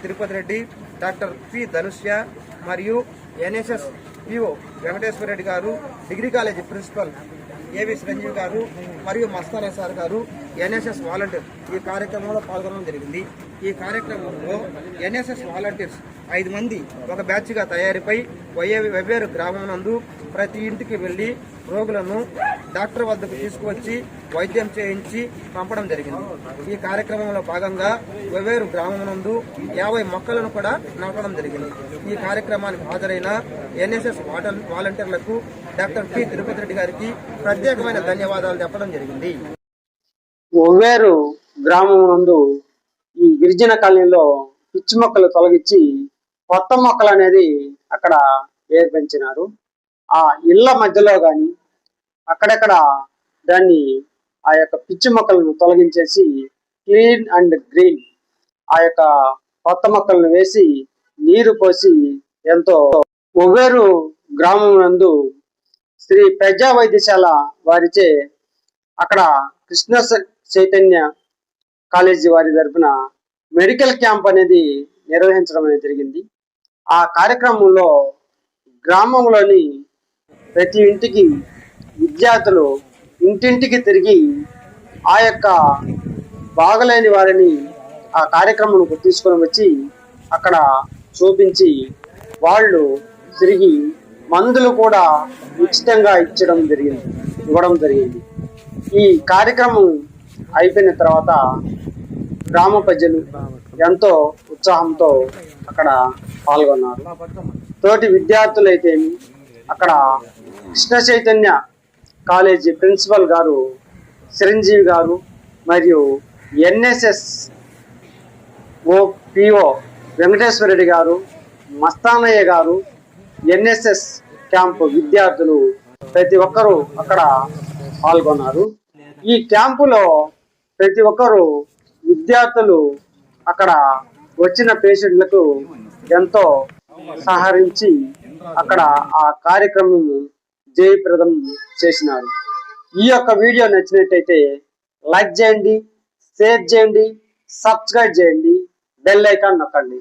Tirupati Reddy, doctor P ధనుష్య మరియు NSS PO Venkateswara Reddy గారు, degree college principal ఏవి చిరంజీవి గారు మరియు మస్తానే సార్ గారు, ఎన్ఎస్ఎస్ వాలంటీర్ ఈ కార్యక్రమంలో పాల్గొనడం జరిగింది. ఈ కార్యక్రమంలో ఎన్ఎస్ఎస్ వాలంటీర్స్ 5 మంది ఒక బ్యాచ్గా తయారీపై వెవ్వేరు గ్రామం నందు ప్రతి ఇంటికి వెళ్లి రోగులను డాక్టర్ వద్దకు తీసుకువచ్చి వైద్యం చేయించి పంపడం జరిగింది. ఈ కార్యక్రమంలో భాగంగా వెవ్వేరు గ్రామం నందు 50 మొక్కలను కూడా నాటడం జరిగింది. ఈ కార్యక్రమానికి హాజరైన ఎన్ఎస్ఎస్ వాలంటీర్లకు డాక్టర్ పి తిరుపతి రెడ్డి గారికి ప్రత్యేకమైన ధన్యవాదాలు చెప్పడం జరిగింది. వెవ్వేరు గ్రామం నందు ఈ గిరిజన కాలనీలో పిచ్చి మొక్కలు తొలగించి కొత్త మొక్కలు అనేది అక్కడ ఏర్పించినారు. ఆ ఇళ్ల మధ్యలో కానీ అక్కడక్కడ దాన్ని ఆ యొక్క పిచ్చి మొక్కలను తొలగించేసి క్లీన్ అండ్ గ్రీన్ ఆ యొక్క కొత్త మొక్కలను వేసి నీరు పోసి ఎంతో వెవ్వేరు గ్రామం నందు శ్రీ ప్రజా వైద్యశాల వారిచే అక్కడ కృష్ణ చైతన్య కాలేజీ వారి తరఫున మెడికల్ క్యాంప్ అనేది నిర్వహించడం అనేది జరిగింది. ఆ కార్యక్రమంలో గ్రామంలోని ప్రతి ఇంటికి విద్యార్థులు ఇంటింటికి తిరిగి ఆ యొక్క బాగలేని వారిని ఆ కార్యక్రమంకు తీసుకొని వచ్చి అక్కడ చూపించి వాళ్ళు తిరిగి మందులు కూడా ఉచితంగా ఇవ్వడం జరిగింది. ఈ కార్యక్రమం అయిపోయిన తర్వాత గ్రామ ప్రజలు ఎంతో ఉత్సాహంతో అక్కడ పాల్గొన్నారు. తోటి విద్యార్థులైతేమి అక్కడ కృష్ణ చైతన్య కాలేజీ ప్రిన్సిపల్ గారు చిరంజీవి గారు మరియు ఎన్ఎస్ఎస్ పిఓ వెంకటేశ్వర రెడ్డి గారు, మస్తానయ్య గారు, ఎన్ఎస్ఎస్ క్యాంపు విద్యార్థులు ప్రతి ఒక్కరూ అక్కడ పాల్గొన్నారు. ఈ క్యాంపులో ప్రతి ఒక్కరు విద్యార్థులు అక్కడ వచ్చిన పేషెంట్లకు ఎంతో సహకరించి అక్కడ ఆ కార్యక్రమం జయప్రదం చేసినారు. ఈ యొక్క వీడియో నచ్చినట్టయితే లైక్ చేయండి, షేర్ చేయండి, సబ్స్క్రైబ్ చేయండి, బెల్ ఐకాన్ నొక్కండి.